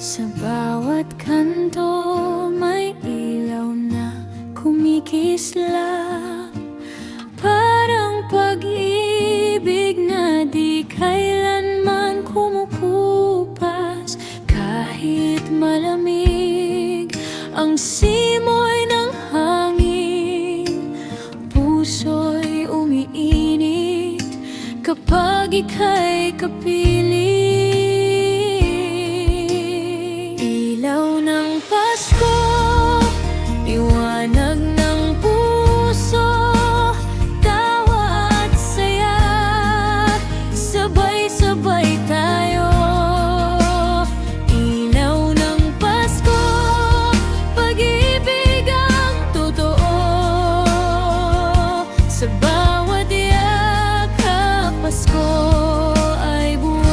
Sa bawat kanto may ilaw na kumikislap, parang pag-ibig na di kailanman kumukupas. Kahit malamig ang simoy ng hangin, puso'y umiinit kapag ika'y kapiling. Ilaw ng Pasko, liwanag ng puso, tawa at saya, sabay-sabay tayo. Ilaw ng Pasko, pag-ibig ang totoo, sa bawat yakap Pasko ay buo.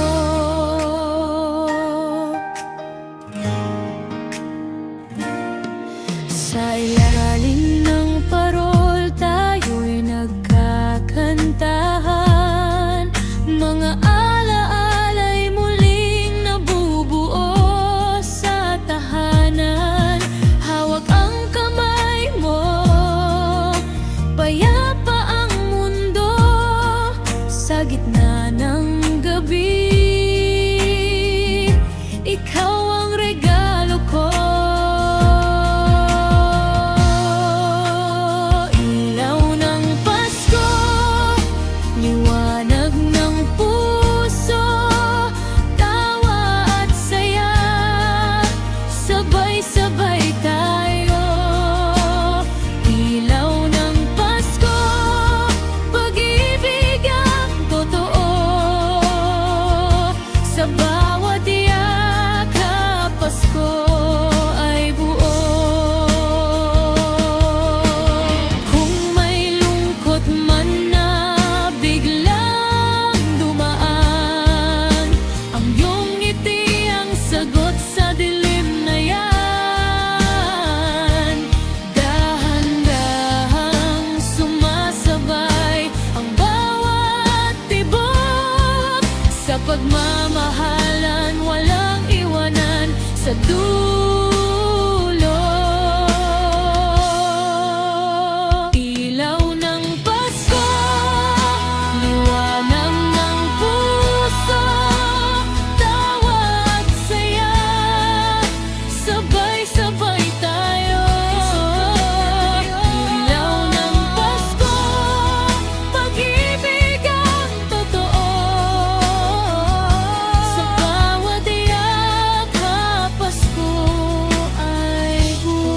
Sa ilalim ng parol tayo'y nagkakantahan, mga alaala'y muling nabubuo sa tahanan. Hawak ang kamay mo, payapa ang mundo sa gitna ng gabi. Ikaw ang regalo ko. Sabay tayo, ilaw ng Pasko, pag-ibig ang totoo, sa bawat yakap Pasko ay buo. Kung may lungkot man na biglang dumaan, ang iyong ngiti ang sagot sa dilim na yan. Pagmamahalan, walang iwanan sa dulo. Ilaw ng Pasko, liwanag ng puso, tawa at saya, sabay-sabay tayo. Ilaw ng Pasko, pag-ibig ang totoo, sa bawat yakap Pasko ay buo.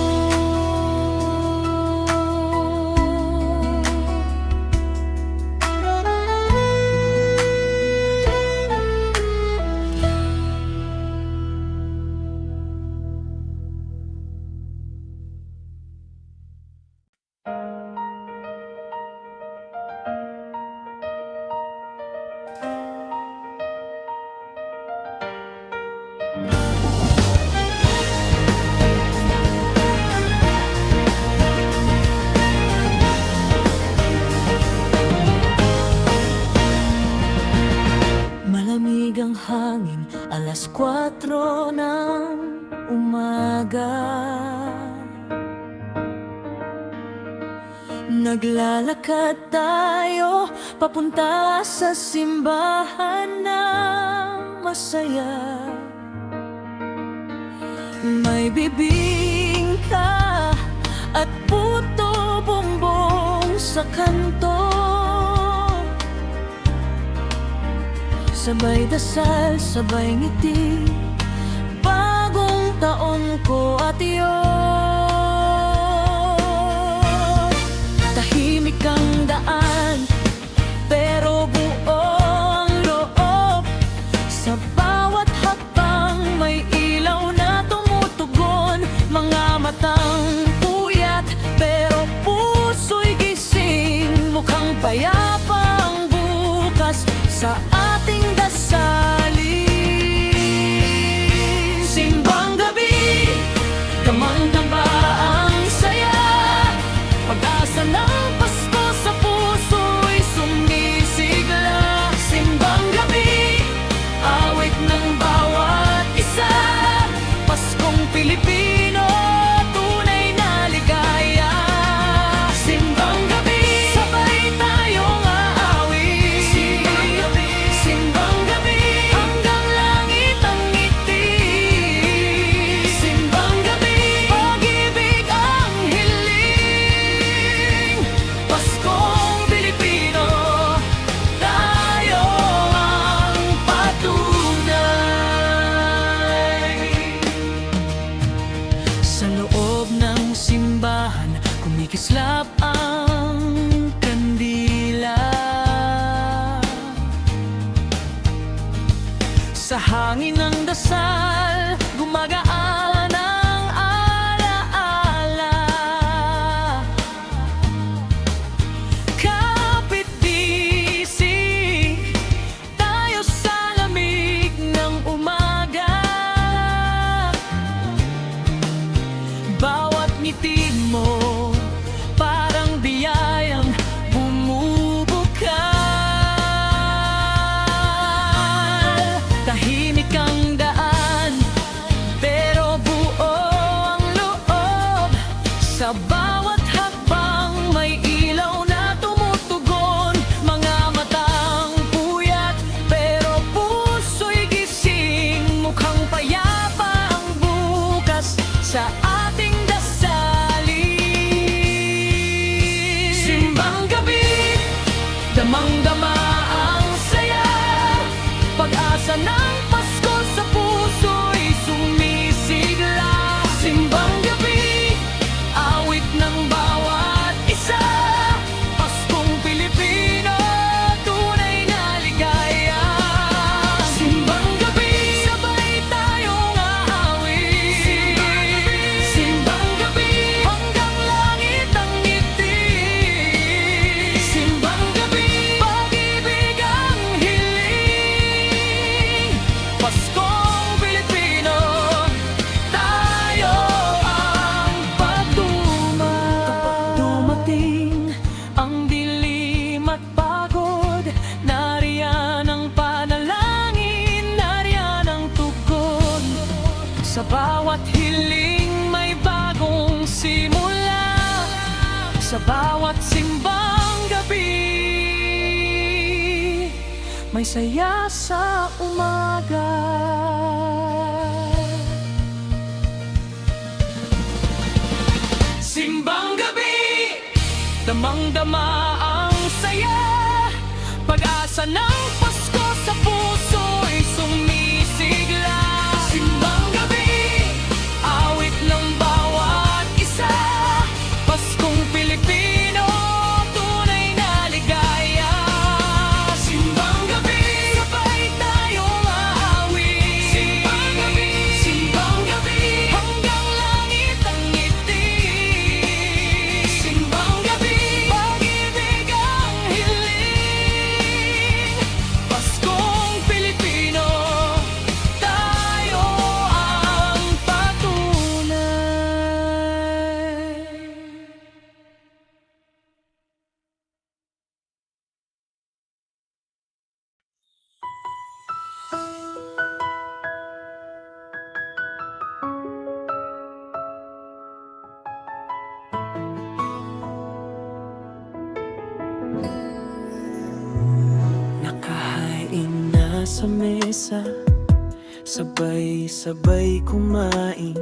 Malamig ang hangin, alas 4 ng umaga. Naglalakad tayo papunta sa simbahan ng masaya. May bibingka at puto bumbong sa kanto, sabay dasal, sabay ngiti, bagong taon ko at iyon. Tahimik ang daan, pero buo ang loob, sa bawat hakbang may ilaw na tumutugon. Mga matang puyat, pero puso'y gising, mukhang payapa ang bukas sa ating dasalin. Simbang gabi, hangin ng dasal, gumagaan ang alaala. Kapit bisig tayo sa lamig ng umaga. Bawat ngiti mo parang biyayang bumubukal. Tahimik ang daan, pero buo ang loob. Sa bawat hakbang may ilaw na tumutugon. Mga matang puyat, pero puso'y gising. Mukhang payapa ang bukas sa ating dasalin. Simbang gabi, damang-dama ang saya. Pag-asa ng Pasko sa puso'y sumisigla. Simbang gabi, awit ng bawat isa. Paskong Pilipino, tunay na ligaya. Simbang gabi, sabay tayong aawit. Simbang gabi, hanggang langit ang ngiti. Simbang gabi, pag-ibig ang hiling. Paskong Pilipino, tayo ang pagtuma. Kapag dumating ang dilim at pagod, nariyan ang panalangin, nariyan ang tugon. Sa bawat hiling may bagong simula. Sa bawat simbang gabi may saya sa umaga. Simbang gabi, damang-dama ang saya. Pag-asa ng Pasko sa puso'y sumisigla. Simbang gabi, awit ng bawat isa. Paskong Pilipino, tunay na ligaya. Simbang gabi, sabay tayong aawit. Simbang gabi, hanggang langit ang ngiti. Simbang gabi, pag-ibig ang hiling. Paskong Pilipino, tayo ang patunay. Nakahain na sa mesa, sabay-sabay kumain.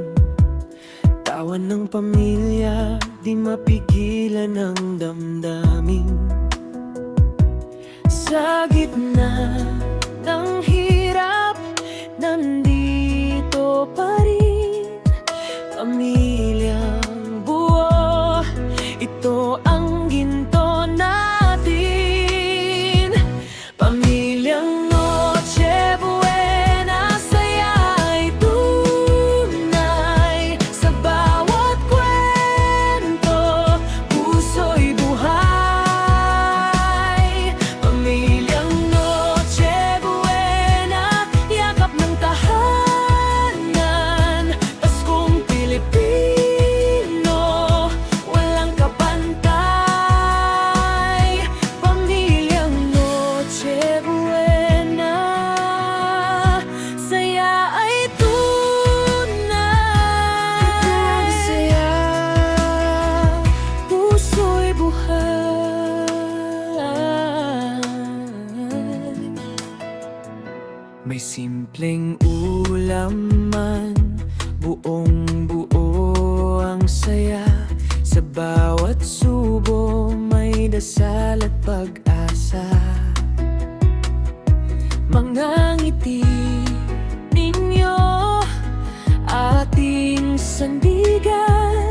Tawan ng pamilya, di mapigilan ang damdamin. Sa gitna ng hirap, nandito pa rin. Pamilyang buo, ito ang ginto natin. Pamilyang Noche Buena, saya ay tunay. Sa bawat kwento, puso'y buhay. Pamilyang Noche Buena, yakap ng tahanan. Paskong Pilipino, walang kapantay. Pamilyang Noche Buena, saya ay tunay. Saya, puso'y buhay. May simpleng ulam man, buong buo ang saya. Sa bawat subo may dasal at pag-asa. Mga ngiti ninyo, ating sandigan.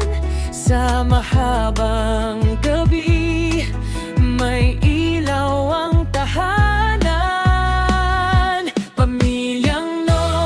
Sa mahabang gabi, may ilaw ang tahanan. Pamilyang Noche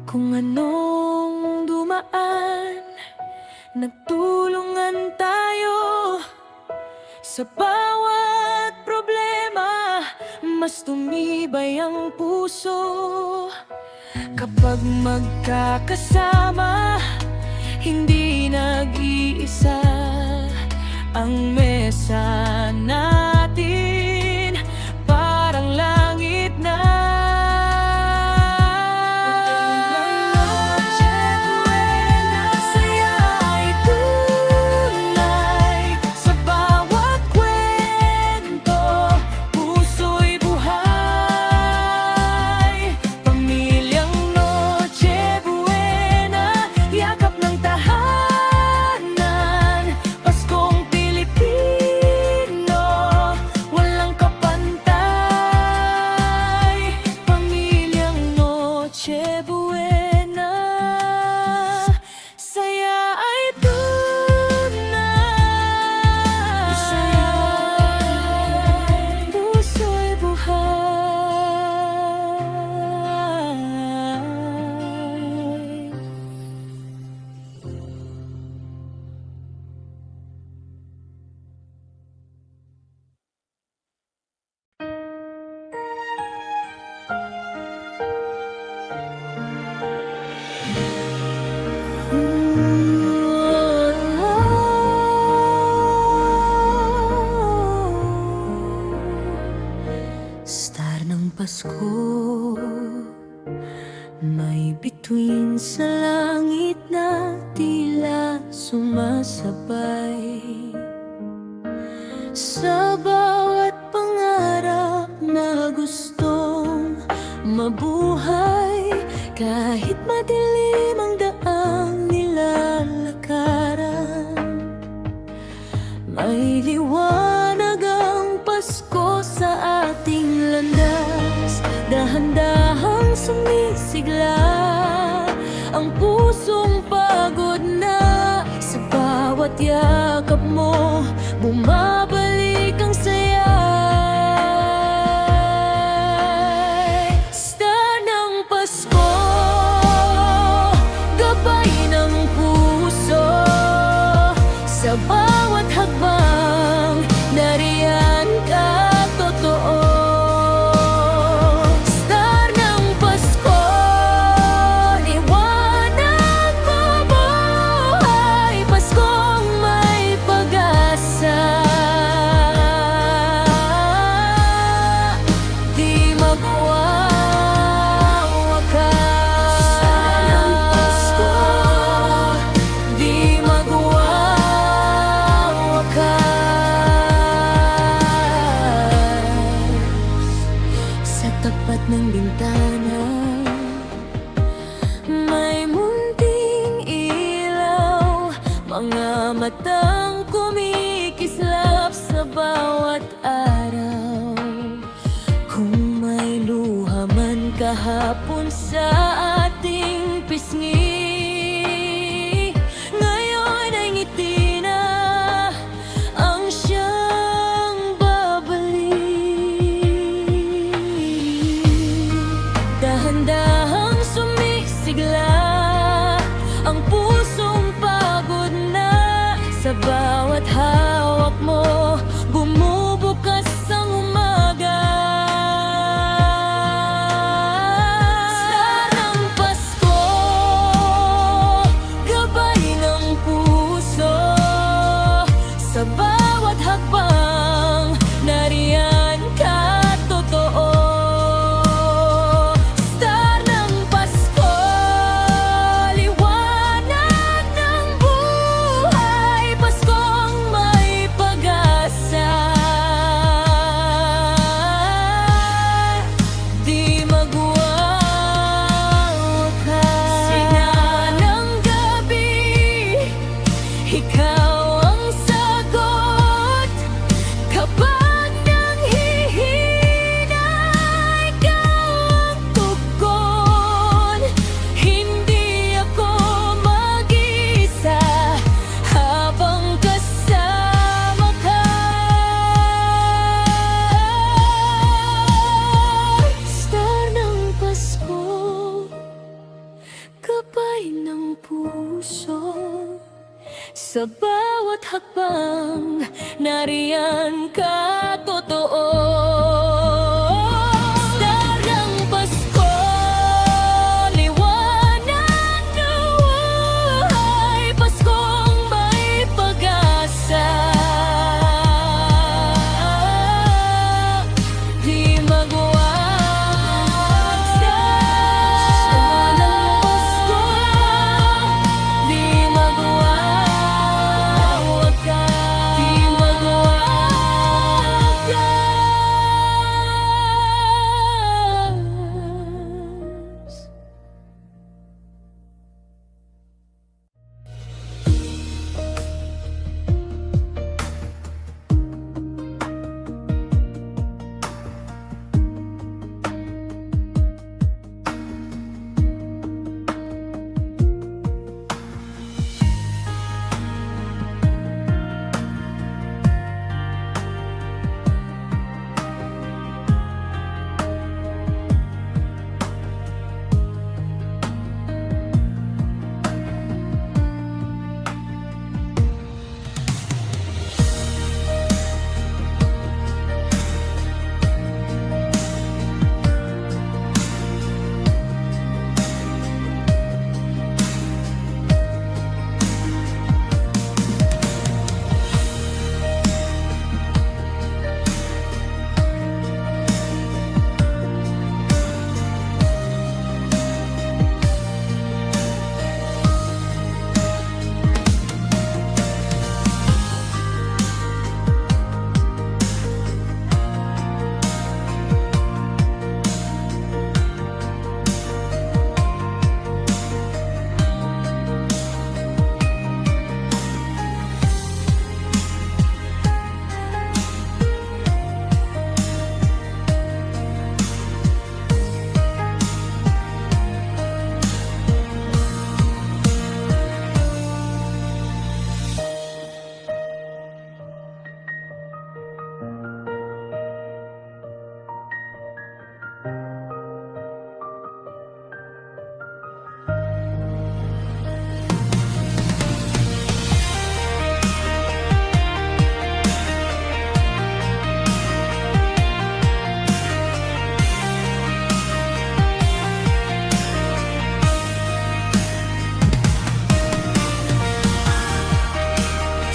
Kung anong dumaan, nagtulungan tayo. Sa bawat problema, mas tumibay ang puso. Kapag magkakasama, hindi nag-iisa. Ang mesa natin parang langit na. Saya ay tunay sa bawat kwento, puso'y buhay. Pamilyang Noche Buena, yakap ng tahanan. Paskong Pilipino, walang kapantay. Pamilyang Noche Buena, saya ay tunay. Saya ay puso'y buhay. Star ng Pasko, may bituin sa langit na tila sumasabay. Sa bawat pangarap na gustong mabuhay, kahit madilim ang daang nilalakaran, may liwanag ang Pasko sa ating landas. Dahan-dahang sumisigla ang pusong pagod na. Sa bawat yakap mo, bumabalik ang saya. Star ng Pasko, gabay ng puso. Sa bawat hakbang, nariyan ka, totoo. Star ng Pasko, liwanag mo buhay. Paskong may pag-asa, di magwawakas. Star ng Pasko, di magwawakas. Sa tapat ng bintana, may munting ilaw, mga matang kumikislap sa bawat araw. Kung may luha man kahapon sa ating pisngi, ngayon ay ngiti na ang siyang babalik. Dahan-dahang sumisigla ang pusong pagod na. Sa bawat hawak mo, bumubukas ang umaga. Star gabay ng puso. Sa bawat hakbang, nariyan ka totoo. Star ng Pasko, liwanag na buhay, Paskong may pag-asa. Di magwakas sa walang Pasko, di magwawakas, di magwawakas.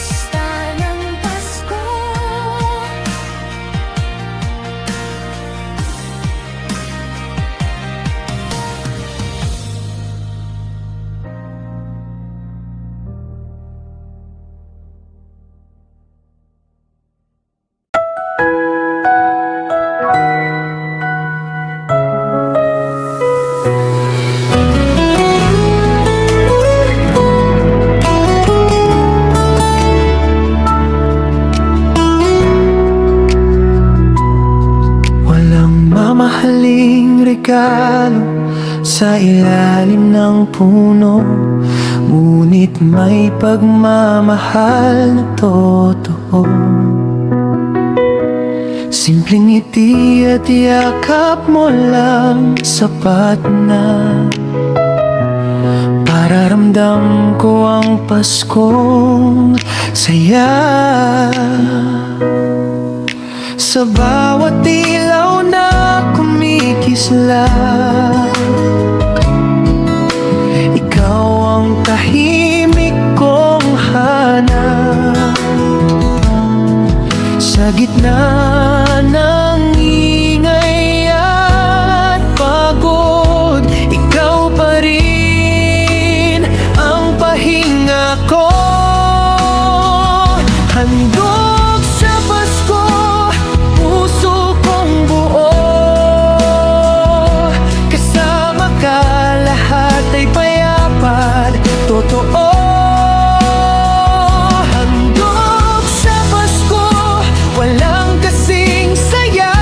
Star ng Pasko, Walang mamahaling regalo sa ilalim ng puno, ngunit may pagmamahal na totoo. Simpleng ngiti at yakap mo lang sapat na para ramdam ko ang Paskong saya. Sa bawat ilaw na kumikislap, ikaw ang tahimik kong hanap. Sa gitna ng ingay at pagod, ikaw pa rin ang pahinga ko. Handog sa Pasko, puso kong buo. Kasama ka, lahat ay payapa at totoo. Handog sa Pasko, walang kasing saya.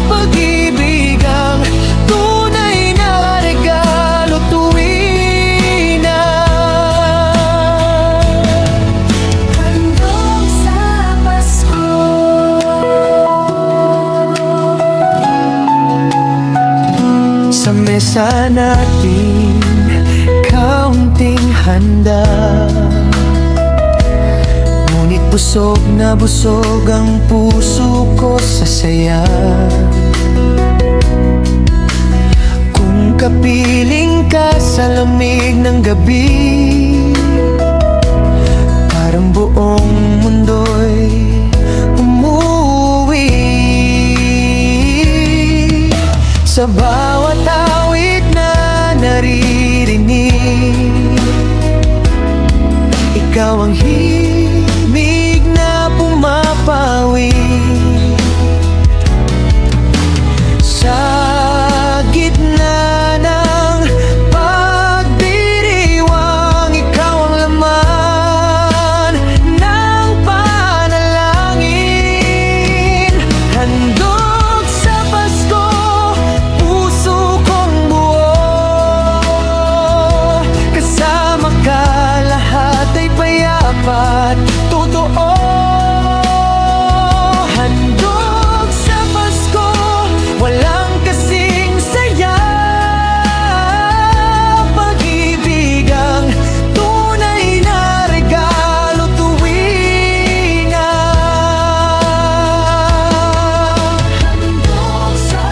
Pag-ibig ang tunay na regalo tuwing na. handog sa Pasko. Sa mesa Minsan nating kaunting handa, ngunit busog na busog ang puso ko sa saya. Kung kapiling ka sa lamig ng gabi, parang buong mundo'y umuwi. Sa bawat awit na naririnig, ikaw ang himig na pumapawi. Sa gitna ng pagdiriwang, ikaw ang laman ng panalangin. Handog sa Pasko, puso kong buo, kasama ka lahat ay payapat totoo. Handog sa Pasko, walang kasing saya, pag-ibig ang tunay na regalo tuwing na. Handog sa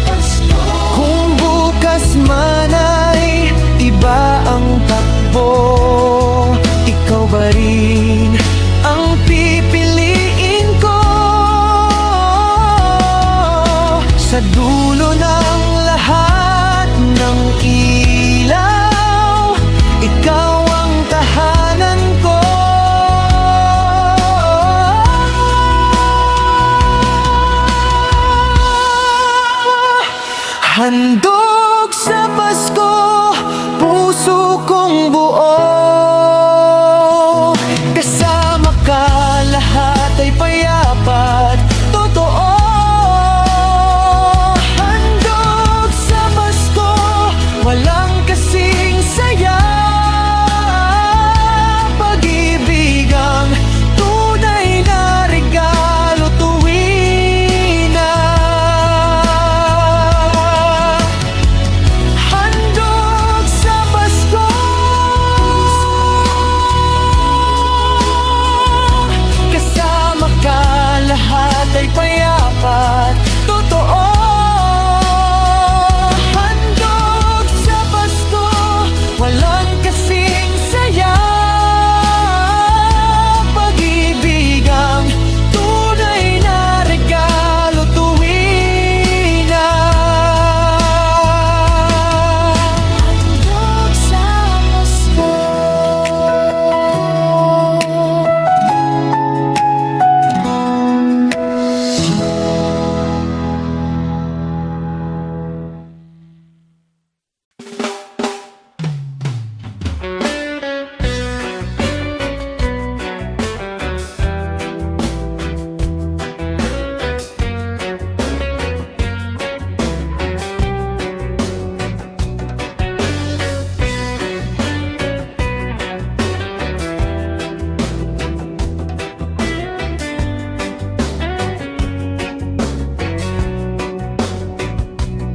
Pasko, kung bukas man ay iba ang takbo, ikaw ba rin ang pipiliin ko? Sa dulo ng lahat ng ilaw, ikaw ang tahanan ko. Handog sa Pasko, puso kong buo, kasama ka lahat ay payapat totoo. Handog sa Pasko, walang kasing saya, pag-ibig ang tunay na regalo tuwing na. Handog sa Pasko, kasama ka lahat ay payapat totoo. Handog sa Pasko, walang kasing saya, pag-ibig ang tunay na regalo tuwing na. Handog sa Pasko.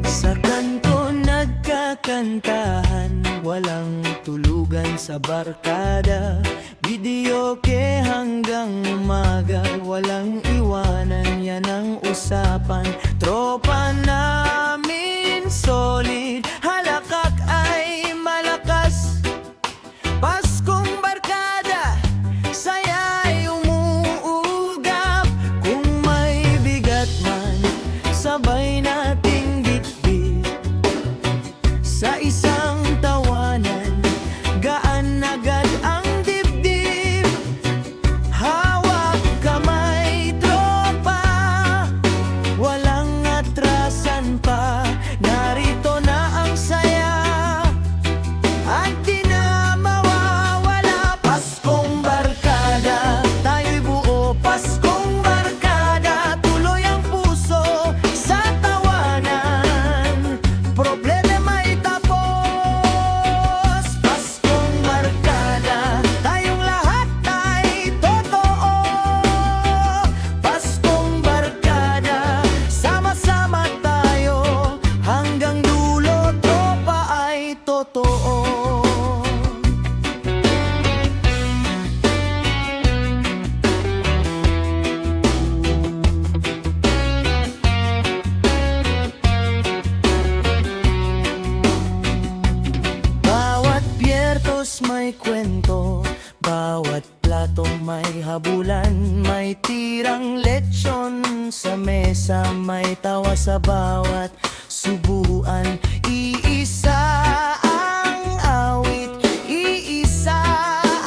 Sa kanto nagkakantahan, walang tulugan sa barkada, videoke hanggang umaga, walang iwanan, yan ang usapan. Tropa namin solid, halakak ay malakas. Paskong barkada, saya'y umuugap. Kung may bigat man, sabay nating bitbit. Sa isang tawanan, gaan agad ang dibdib. Hawak kamay, tropa, walang atrasan pa. Narito na ang totoo. Bawat biyertos may kwento, bawat plato may habulan, may tirang lechon sa mesa, may tawa sa bawat subuan. Iisa ang awit, iisa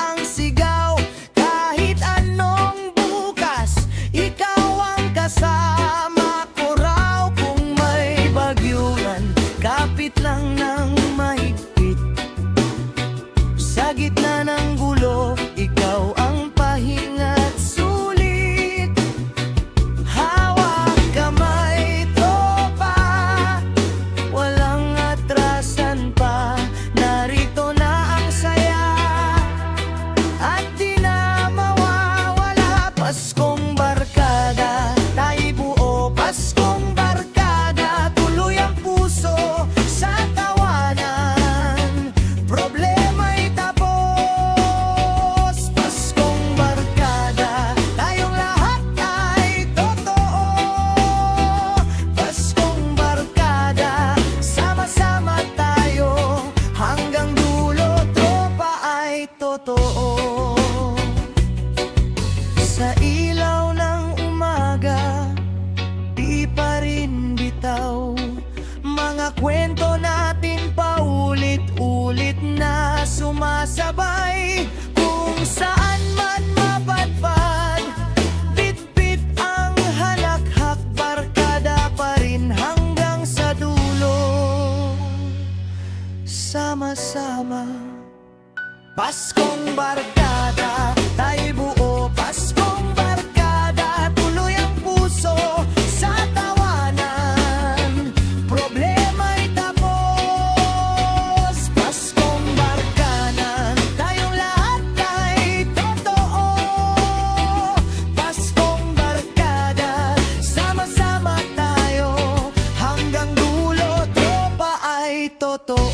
ang sigaw, kahit anong bukas, ikaw ang kasama ko raw. Kung may bagyuran, kapit lang ng mahigpit, sa gitna ng gulo, ikaw ang pahinga't sulit. Hawak kamay, tropa, walang atrasan pa. Narito na ang saya, at di na mawawala. Paskong barkada, tayo buo. Paskong barkada, tuloy ang puso sa tawanan. Problema'y tapos. Paskong barkada, tayong lahat ay totoo. Paskong barkada, sama-sama tayo hanggang dulo. Tropa ay totoo. Sa ilaw ng umaga, di pa rin bitaw, mga kwento natin paulit-ulit na sumasabay. Kung saan man mapadpad, bit-bit ang halakhak, barkada pa rin hanggang sa dulo. Sama-sama, Paskong barkada, tayo buo. Paskong barkada, tuloy ang puso sa tawanan. Problema'y tapos. Paskong barkada, tayong lahat ay totoo. Paskong barkada, sama-sama tayo hanggang dulo. Tropa ay totoo.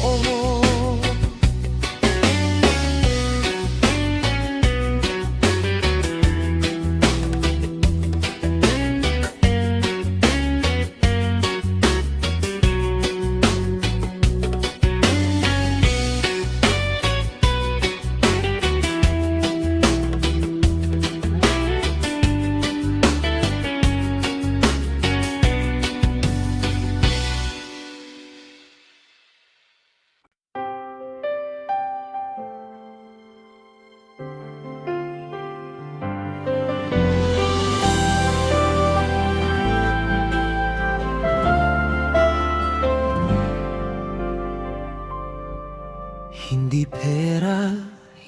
Hindi pera,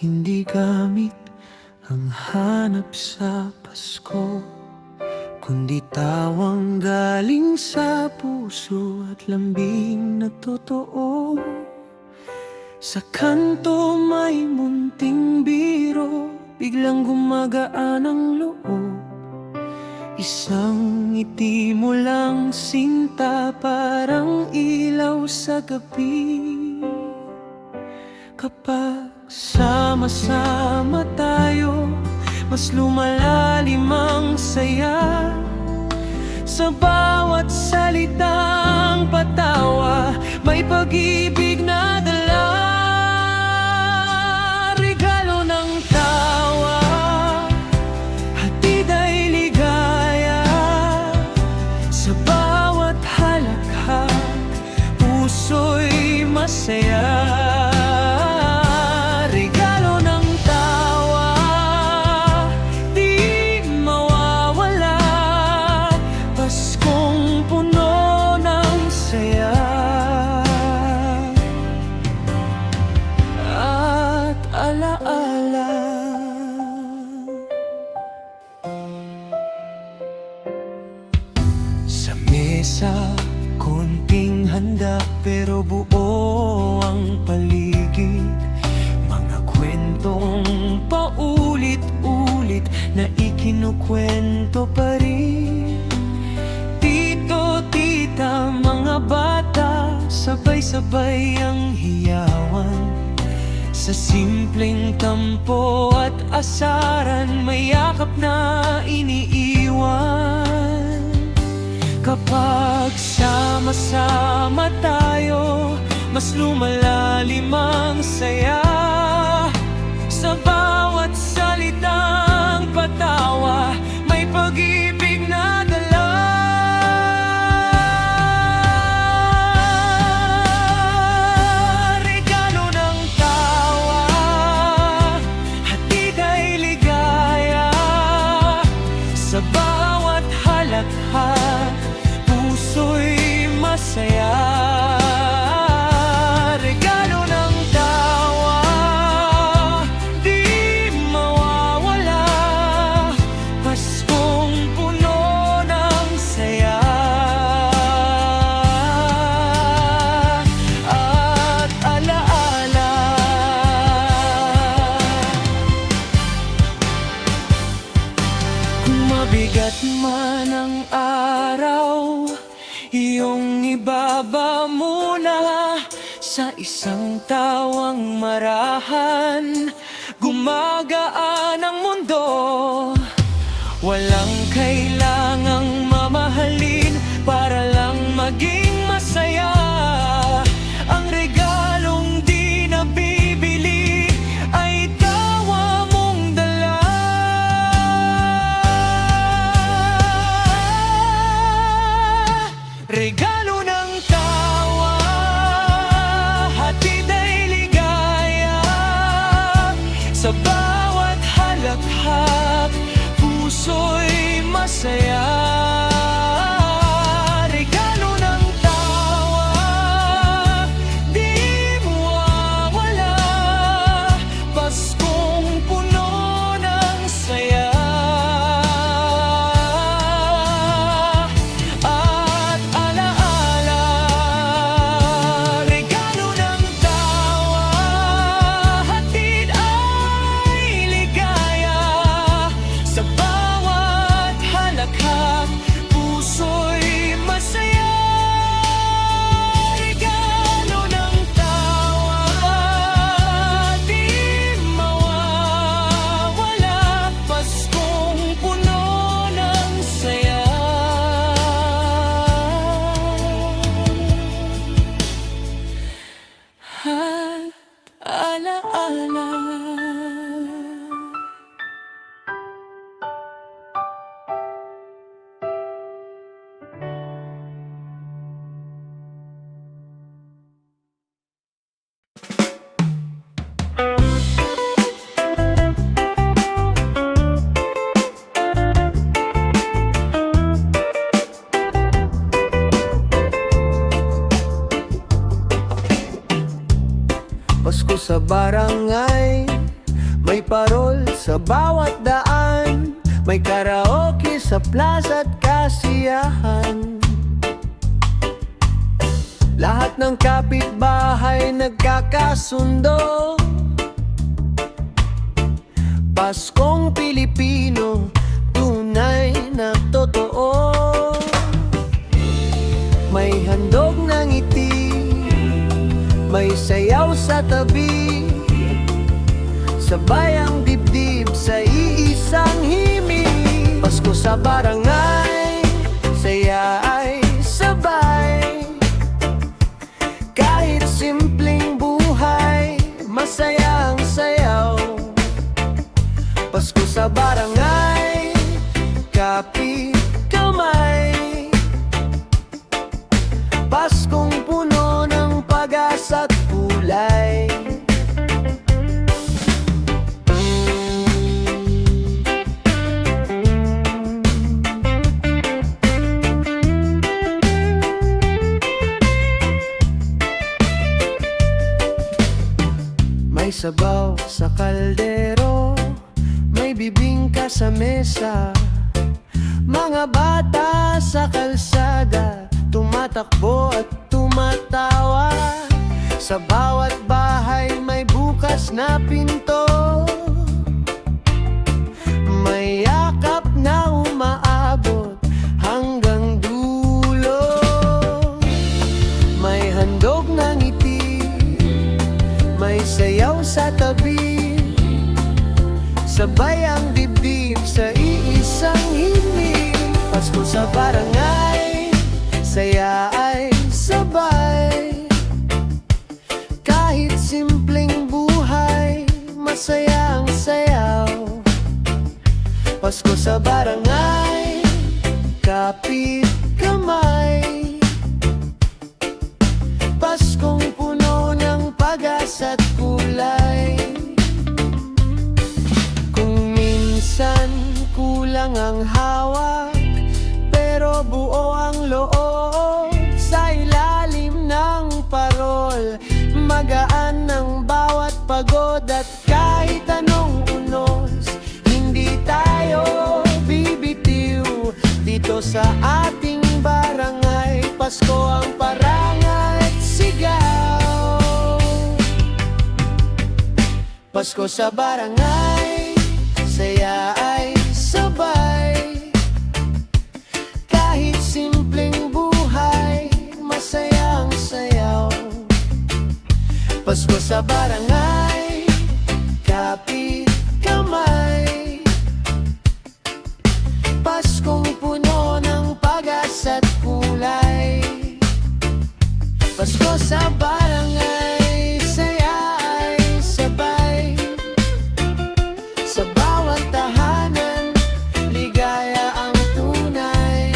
hindi gamit ang hanap sa Pasko, kundi tawang galing sa puso at lambing na totoo. Sa kanto may munting biro, biglang gumagaan ang loob. Isang ngiti mo lang sinta, parang ilaw sa gabi. Kapag sama-sama tayo, mas lumalalim ang saya. Sa bawat salitang patawa, may pag-ibig na dala. Regalo ng tawa, hatid ay ligaya. Sa bawat halakhak, puso'y masaya. Sa konting handa pero buo ang paligid, mga kwentong paulit-ulit na ikinukwento pa rin. Tito, tita, mga bata, sabay-sabay ang hiyaw. asaran, may yakap na iniiwan. Kapag sama-sama tayo, mas lumalalim ang saya. Sa bawat salitang patawa, may pag-ibig na dala. Regalo ng tawa, hatid ay ligaya. Sa bawat halakhak, puso'y masaya. Regalo ng tawa, di mawawala. Paskong puno ng saya at alaala. Kung mabigat man ang araw, iyong ibaba muna sa isang tawang marahan. Gumagaan ang mundo, walang kailangang mamahalin para lang maging masaya. Ang regalong di nabibili ay tawa mong dala. Regalo ng tawa, hatid ay ligaya. Sa bawat halakhak, puso'y masaya. Regalo ng tawa, di mawawala. Paskong puno ng saya at alaala. Regalo ng tawa, hatid ay ligaya. Sa bawat halakhak, puso'y masaya. Regalo ng tawa, di mawawala. Paskong puno ng saya at alaala. Pasko sa barangay, may parol sa bawat daan. May karaoke sa plaza at kasiyahan. Lahat ng kapitbahay nagkakasundo. Paskong Pilipino, tunay na totoo. May handog ng ngiti, may sayaw sa tabi, sabay ang dibdib sa iisang himig. Pasko sa barangay, saya ay sabay. Kahit simpleng buhay, masayang sayaw. Pasko sa barangay, kapit kamay. Paskong puno ng pag-asa't kulay. May sabaw sa kaldero, may bibingka sa mesa. Mga bata sa kalsada, tumatakbo at tumatawa. Sa bawat bahay may bukas na pinto, may yakap na umaabot hanggang dulo. May handog na ngiti, may sayaw sa tabi, Sabay ang dibdib sa iisang himig. Pasko sa barangay, saya ay sabay. Kahit simpleng buhay, masaya ang sayaw. Pasko sa barangay, kapit kamay. Paskong puno ng pag-asa't kulay. Kung minsan kulang ang hawak, pero buo ang loob. Sa ilalim ng parol, magaan ng bawat pagod. At kahit anong unos, hindi tayo bibitiw. Dito sa ating barangay, Pasko ang parangay at sigaw. Pasko sa barangay, saya ay sabay. Kahit simpleng buhay, masaya ang sayaw. Pasko sa barangay, kapit kamay. Paskong puno ng pag-asa't kulay. Pasko sa barangay, saya ay sabay. Sa bawat tahanan, ligaya ang tunay.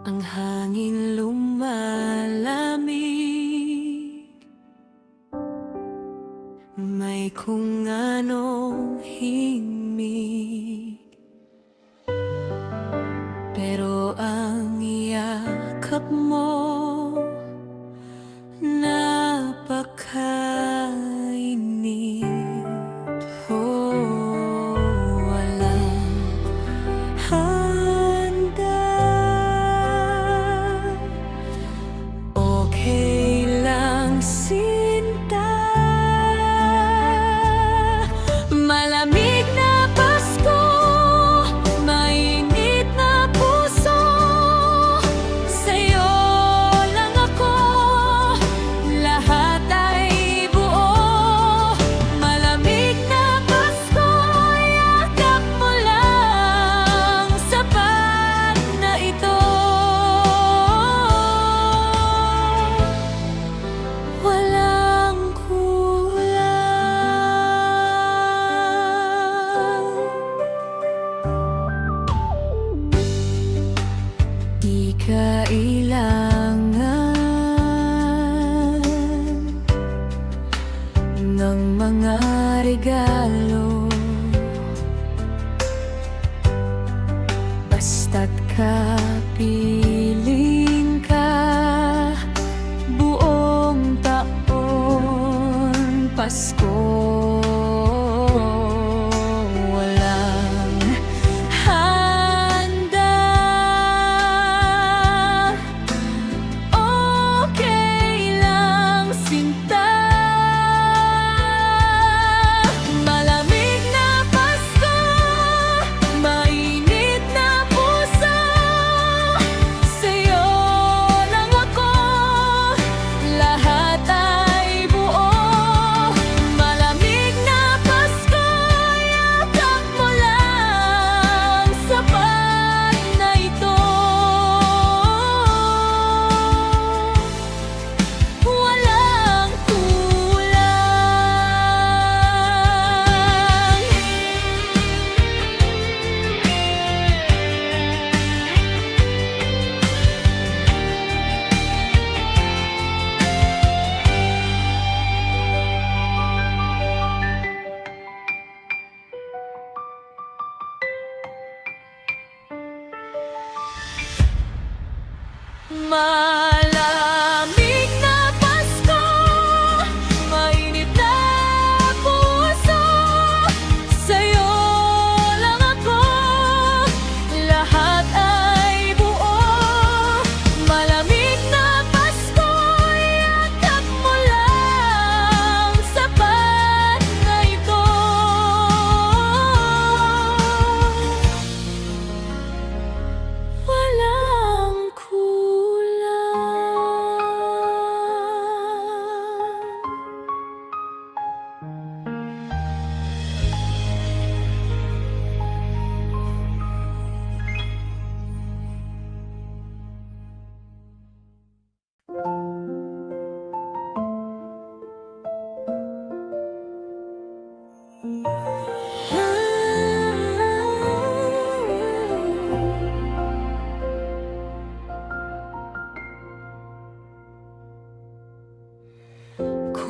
Ang hangin lumalamig, may kung anong himig. Pero ang yakap mo, napakainit. Oh, walang handa. Okay lang, sinta. Malamig na Pasko, mainit na puso. Sa'yo lang ako, lahat ay buo. Malamig na Pasko, yakap mo lang, sapat na ito. Walang kulang. Di kailangan ng mga regalo, basta't kapiling ka buong taon. Pasko, walang handa. Okay lang, sinta. Malamig na Pasko, mainit na puso. Sa'yo lang ako, lahat ay buo.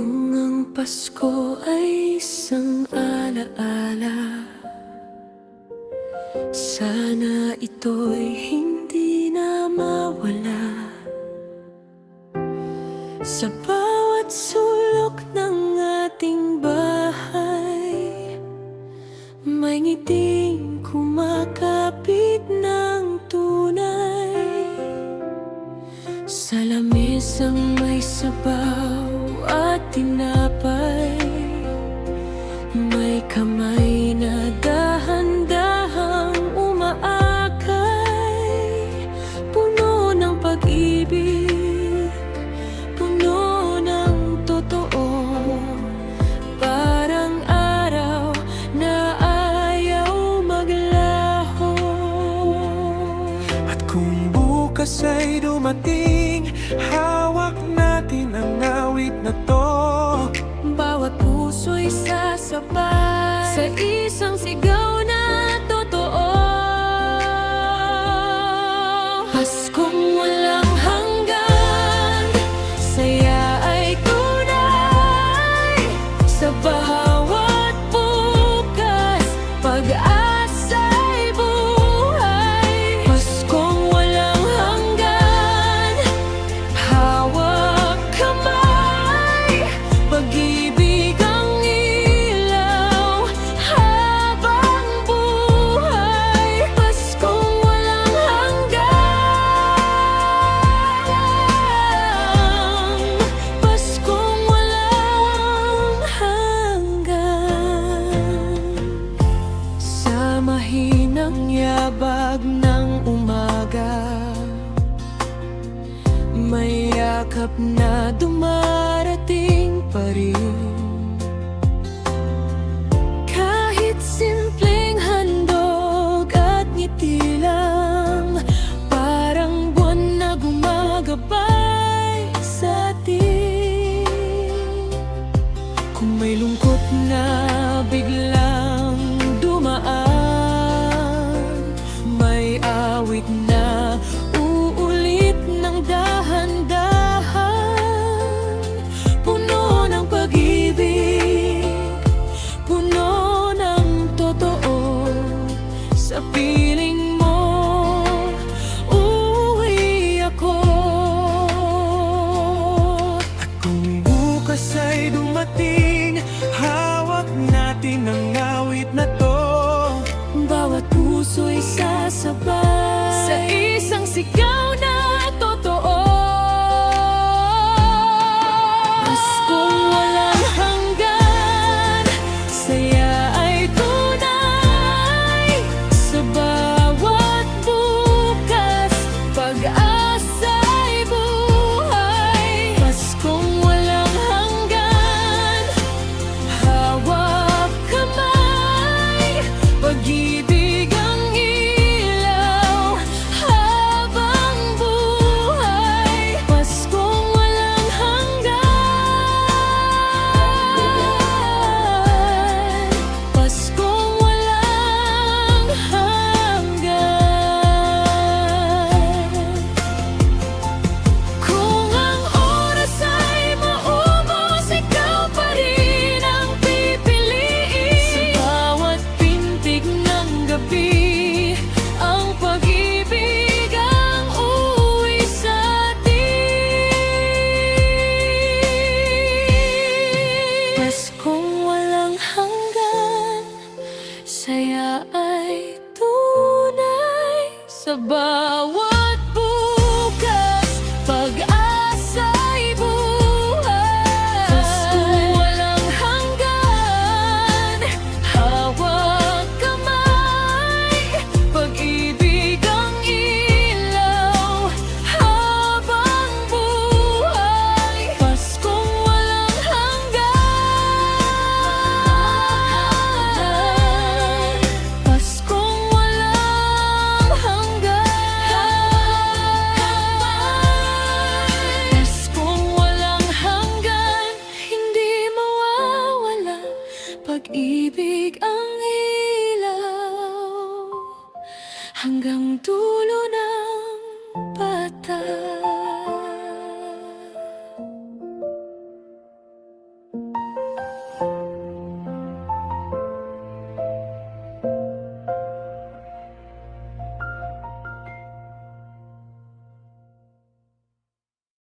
Kung ang Pasko ay isang alaala, sana ito'y hindi na mawala. Sa bawat sulok ng ating bahay, may ngiting kumakapit ng tunay. Sa lamisang may sabaw at tinapay, may kamay na dahan-dahang umaakay. Puno ng pag-ibig, puno ng totoo, parang araw na ayaw maglaho. At kung bukas ay dumating, hawak natin ang awit na to. Bawat puso'y sasabay sa isang sigaw na totoo. Paskong walang hanggan, saya ay tunay. Sa bawat bukas, pag-asa'y buhay. Paskong walang hanggan, hawak kamay, pag-ibig ang ilaw habang buhay. Paskong walang hanggan, Paskong walang hanggan. Sa mahinang yabag ng umaga, may yakap na dumarating pa rin.